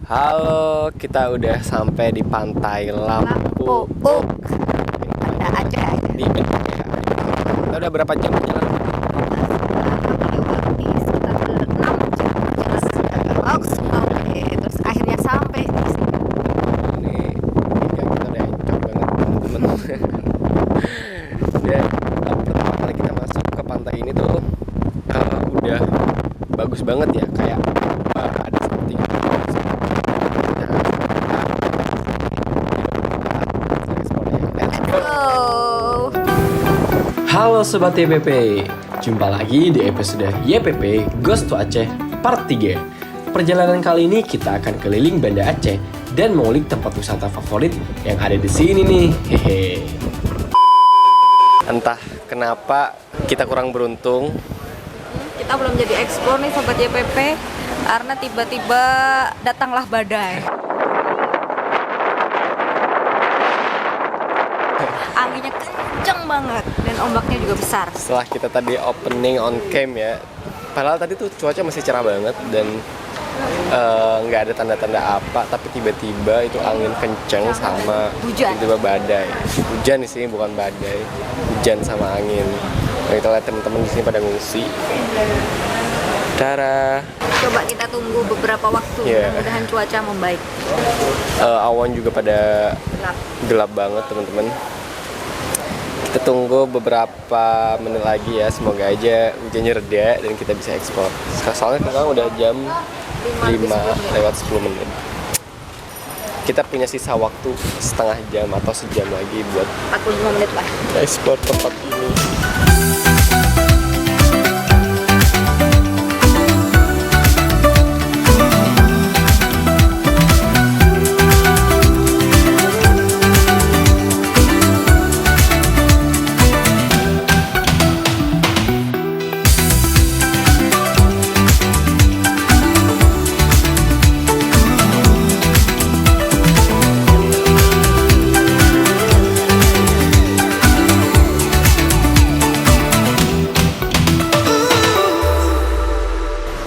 Halo, kita udah sampai di Pantai Lampu. Ada aja. Di Bendung ya. Kita udah berapa jam jalan? Sekitar 6 jam jalan. Oke, terus akhirnya sampai di sini. Ini ya, kita udah enjoy banget teman-teman. Dan pertama kali kita masuk ke pantai ini tuh udah bagus banget ya, kayak ada something. Halo Sobat YPP, jumpa lagi di episode YPP Goes to Aceh Part 3. Perjalanan kali ini kita akan keliling Banda Aceh dan mengulik tempat wisata favorit yang ada di sini nih. Hehe. Entah kenapa kita kurang beruntung. Kita belum jadi explore nih Sobat YPP karena tiba-tiba datanglah badai. Anginnya kenceng banget dan ombaknya juga besar. Setelah kita tadi opening on cam ya, padahal tadi tuh cuaca masih cerah banget dan nggak ada tanda-tanda apa, tapi tiba-tiba itu angin kenceng sama hujan. Tiba-tiba badai. Hujan di sini bukan badai, hujan sama angin. Nah, kita lihat teman-teman di sini pada ngungsi. Cara Coba kita tunggu beberapa waktu, mudah-mudahan cuaca membaik. awan juga pada gelap banget teman-teman. Kita tunggu beberapa menit lagi ya, semoga aja hujannya reda dan kita bisa ekspor. Soalnya sekarang udah jam 5 lewat 10 menit. Kita punya sisa waktu setengah jam atau sejam lagi buat 45 menit lah. ekspor tempat ini.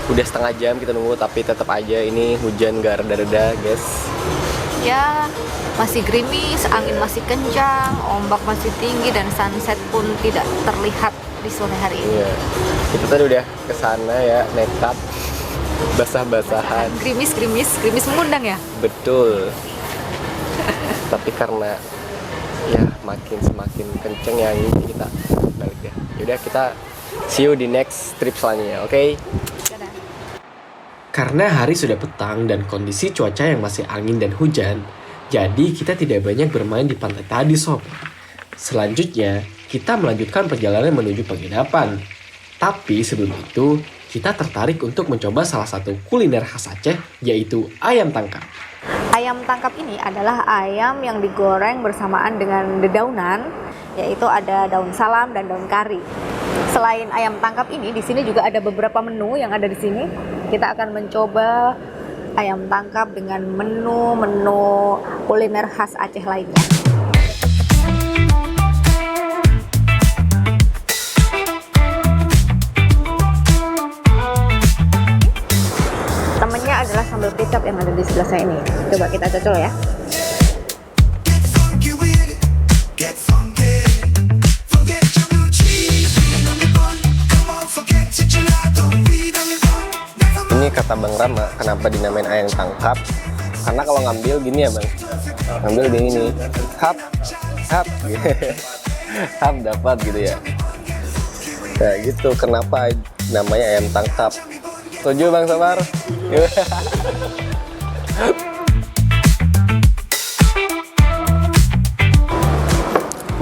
Udah setengah jam kita nunggu, tapi tetap aja ini hujan gak reda-reda guys. Ya, masih gerimis, angin masih kencang, ombak masih tinggi dan sunset pun tidak terlihat di sore hari ini. Iya. Kita tadi udah kesana ya, nekat basah-basahan. Gerimis mengundang ya. Betul. Tapi karena ya semakin kenceng ya angin, kita balik ya. Yaudah, kita see you di next trip selanjutnya, oke? Karena hari sudah petang dan kondisi cuaca yang masih angin dan hujan, jadi kita tidak banyak bermain di pantai tadi sob. Selanjutnya, kita melanjutkan perjalanan menuju penginapan. Tapi sebelum itu, kita tertarik untuk mencoba salah satu kuliner khas Aceh, yaitu ayam tangkap. Ayam tangkap ini adalah ayam yang digoreng bersamaan dengan dedaunan, yaitu ada daun salam dan daun kari. Selain ayam tangkap ini, di sini juga ada beberapa menu yang ada di sini. Kita akan mencoba ayam tangkap dengan menu-menu kuliner khas Aceh lainnya. Temennya adalah sambal kecap yang ada di sebelah saya ini. Coba kita cocol ya. Ini kata Bang Rama, kenapa dinamain ayam tangkap? Karena kalau ngambil gini ya Bang, ngambil gini, hap, hap dapat gitu ya. Nah gitu, kenapa namanya ayam tangkap? Setuju Bang Sabar?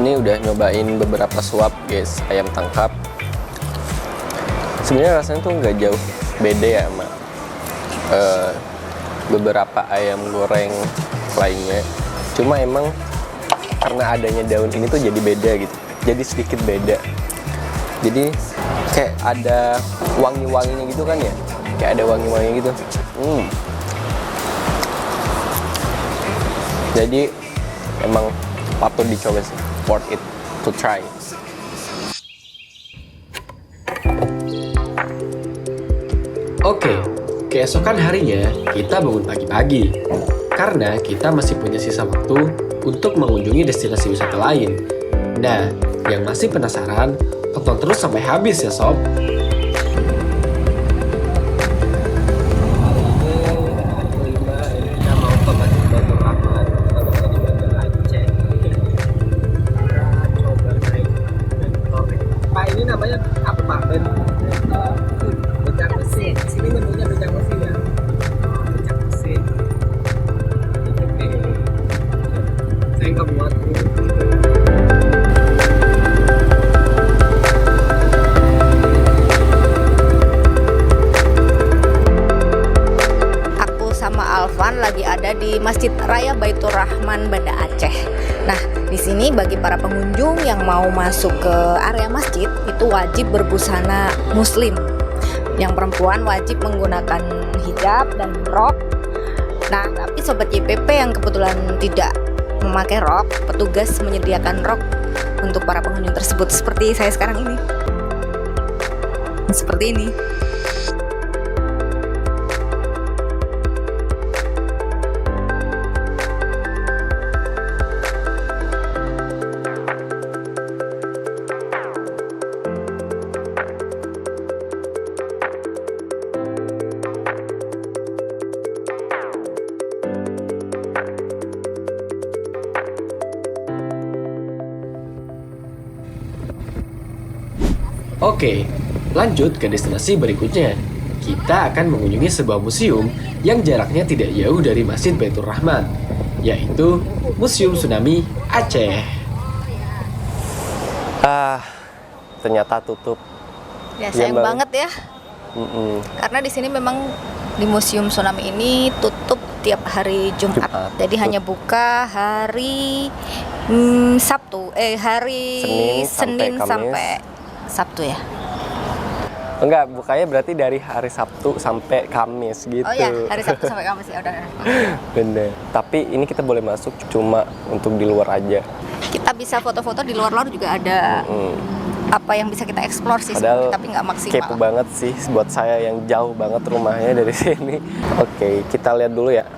Ini udah nyobain beberapa suap guys, ayam tangkap. Sebenarnya rasanya tuh nggak jauh beda ya sama beberapa ayam goreng lainnya. Cuma emang karena adanya daun ini tuh jadi beda gitu, jadi sedikit beda. Jadi kayak ada wangi-wanginya gitu kan ya, kayak ada wangi-wangi gitu. Jadi emang patut dicoba sih, worth it to try. Oke, keesokan harinya kita bangun pagi-pagi karena kita masih punya sisa waktu untuk mengunjungi destinasi wisata lain. Nah, yang masih penasaran, tonton terus sampai habis ya sob. Pak, ini namanya apa Pak? Becak mesin. Di sini menunya becak mesin ya. Becak mesin. Oke. Saya nggak buat. Aku sama Alvan lagi ada di Masjid Raya Baitur Rahman, Banda Aceh. Nah, di sini bagi para pengunjung yang mau masuk ke area masjid itu wajib berbusana muslim. Yang perempuan wajib menggunakan hijab dan rok. Nah, tapi sobat YPP yang kebetulan tidak memakai rok, petugas menyediakan rok untuk para pengunjung tersebut seperti saya sekarang ini. Seperti ini. Oke, lanjut ke destinasi berikutnya. Kita akan mengunjungi sebuah museum yang jaraknya tidak jauh dari Masjid Baitur Rahman, yaitu Museum Tsunami Aceh. Ternyata tutup. Ya, sayang banget ya. Karena di sini memang di Museum Tsunami ini tutup tiap hari Jumat. Jadi hanya buka hari hari Senin sampai Sabtu ya. Enggak, bukanya berarti dari hari Sabtu sampai Kamis gitu. Oh ya, hari Sabtu sampai Kamis ya udah. Bener. Tapi ini kita boleh masuk cuma untuk di luar aja. Kita bisa foto-foto di luar juga ada apa yang bisa kita eksplor sih, Padahal tapi nggak maksimal. Kepo banget sih buat saya yang jauh banget rumahnya dari sini. Oke, kita lihat dulu ya.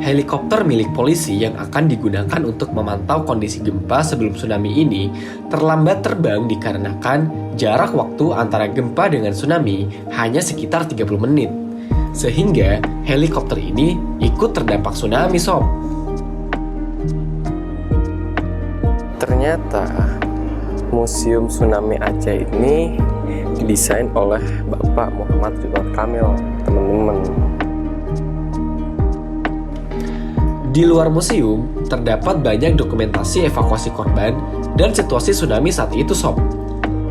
Helikopter milik polisi yang akan digunakan untuk memantau kondisi gempa sebelum tsunami ini terlambat terbang dikarenakan jarak waktu antara gempa dengan tsunami hanya sekitar 30 menit. Sehingga helikopter ini ikut terdampak tsunami sob. Ternyata Museum Tsunami Aceh ini didesain oleh Bapak Muhammad Ridwan Kamil, teman-teman. Di luar museum, terdapat banyak dokumentasi evakuasi korban dan situasi tsunami saat itu sob.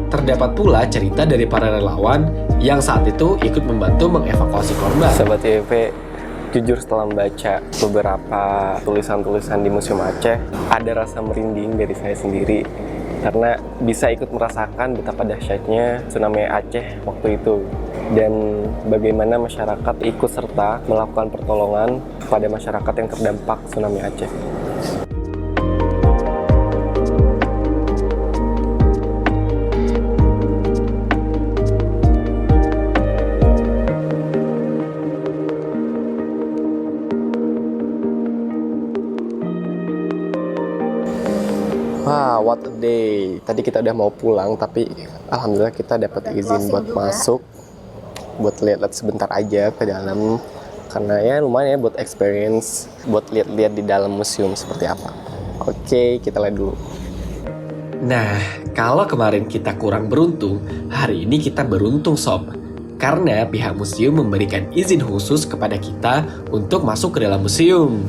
Terdapat pula cerita dari para relawan yang saat itu ikut membantu mengevakuasi korban. Sahabat YP, jujur setelah membaca beberapa tulisan-tulisan di Museum Aceh, ada rasa merinding dari saya sendiri karena bisa ikut merasakan betapa dahsyatnya tsunami Aceh waktu itu dan bagaimana masyarakat ikut serta melakukan pertolongan kepada masyarakat yang terdampak tsunami Aceh. Wah, what a day. Tadi kita udah mau pulang, tapi alhamdulillah kita dapat izin buat masuk, buat lihat-lihat sebentar aja ke dalam. Karena ya lumayan ya buat experience, buat lihat-lihat di dalam museum seperti apa. Oke, kita lihat dulu. Nah, kalau kemarin kita kurang beruntung, hari ini kita beruntung sob. Karena pihak museum memberikan izin khusus kepada kita untuk masuk ke dalam museum.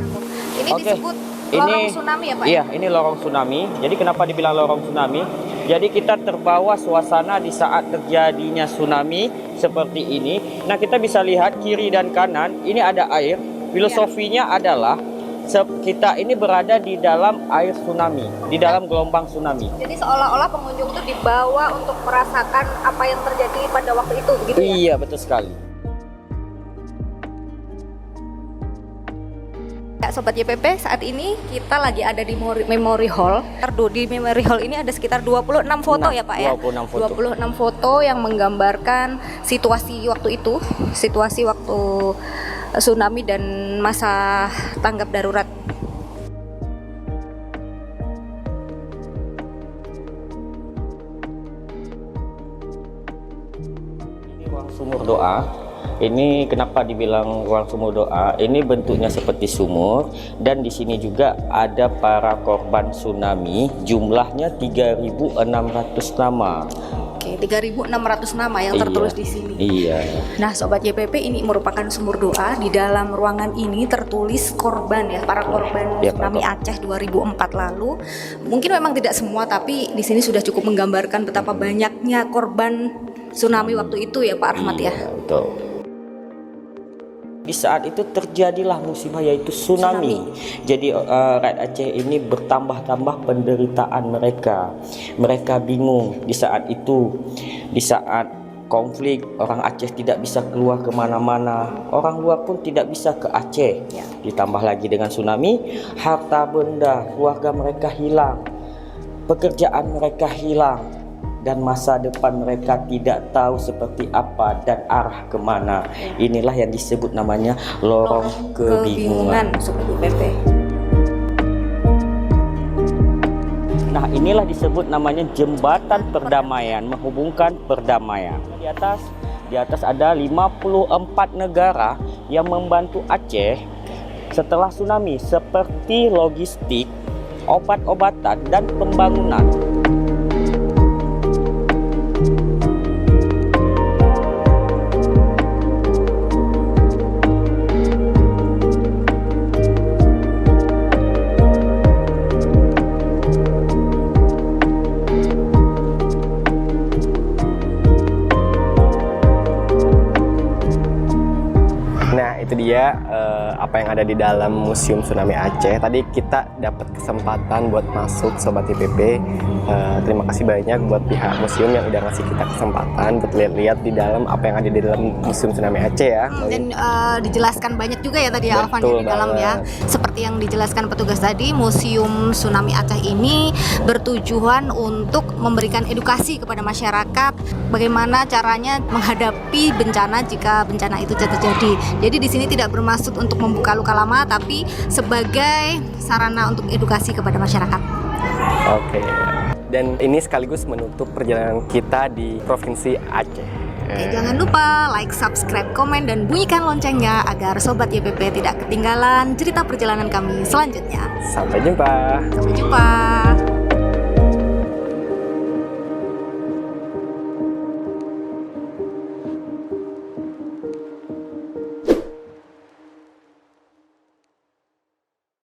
Ini disebut Lorong tsunami ya Pak? Iya, ini lorong tsunami. Jadi kenapa dibilang lorong tsunami? Jadi kita terbawa suasana di saat terjadinya tsunami seperti ini. Nah, kita bisa lihat kiri dan kanan, ini ada air. Filosofinya adalah kita ini berada di dalam air tsunami, di dalam gelombang tsunami. Jadi seolah-olah pengunjung itu dibawa untuk merasakan apa yang terjadi pada waktu itu, begitu ya? Iya, betul sekali. Ya, Sobat YPP, saat ini kita lagi ada di Memory Hall. Di Memory Hall ini ada sekitar 26 foto ya Pak ya? 26 foto. 26 foto yang menggambarkan situasi waktu itu, situasi waktu tsunami dan masa tanggap darurat. Ini ruang sumur doa. Ini kenapa dibilang ruang sumur doa? Ini bentuknya seperti sumur dan di sini juga ada para korban tsunami. Jumlahnya 3.600 nama. Oke, 3.600 nama yang tertulis di sini. Iya. Nah, Sobat YPP, ini merupakan sumur doa. Di dalam ruangan ini tertulis korban ya, para korban Ya, tsunami Aceh 2004 lalu. Mungkin memang tidak semua, tapi di sini sudah cukup menggambarkan betapa banyaknya korban tsunami waktu itu ya Pak Rahmat ya. Iya, betul. Di saat itu terjadilah musibah yaitu tsunami. Jadi rakyat Aceh ini bertambah-tambah penderitaan mereka. Mereka bingung di saat itu. Di saat konflik, orang Aceh tidak bisa keluar kemana-mana. Orang luar pun tidak bisa ke Aceh. Ditambah lagi dengan tsunami, harta benda keluarga mereka hilang, pekerjaan mereka hilang, dan masa depan mereka tidak tahu seperti apa dan arah kemana. Inilah yang disebut namanya lorong kebingungan. Sobat YPP. Nah, inilah disebut namanya jembatan perdamaian, menghubungkan perdamaian. Di atas ada 54 negara yang membantu Aceh setelah tsunami seperti logistik, obat-obatan dan pembangunan. Itu dia apa yang ada di dalam Museum Tsunami Aceh. Tadi kita dapat kesempatan buat masuk Sobat YPP. Terima kasih banyak buat pihak museum yang udah ngasih kita kesempatan buat lihat-lihat di dalam apa yang ada di dalam Museum Tsunami Aceh ya. Dan dijelaskan banyak juga ya tadi Alvan di dalam ya. Seperti yang dijelaskan petugas tadi, Museum Tsunami Aceh ini bertujuan untuk memberikan edukasi kepada masyarakat bagaimana caranya menghadapi bencana jika bencana itu terjadi. Jadi di sini tidak bermaksud untuk membuka luka lama, tapi sebagai sarana untuk edukasi kepada masyarakat. Oke. Dan ini sekaligus menutup perjalanan kita di Provinsi Aceh. Oke, jangan lupa like, subscribe, komen, dan bunyikan loncengnya agar Sobat YPP tidak ketinggalan cerita perjalanan kami selanjutnya. Sampai jumpa. Sampai jumpa.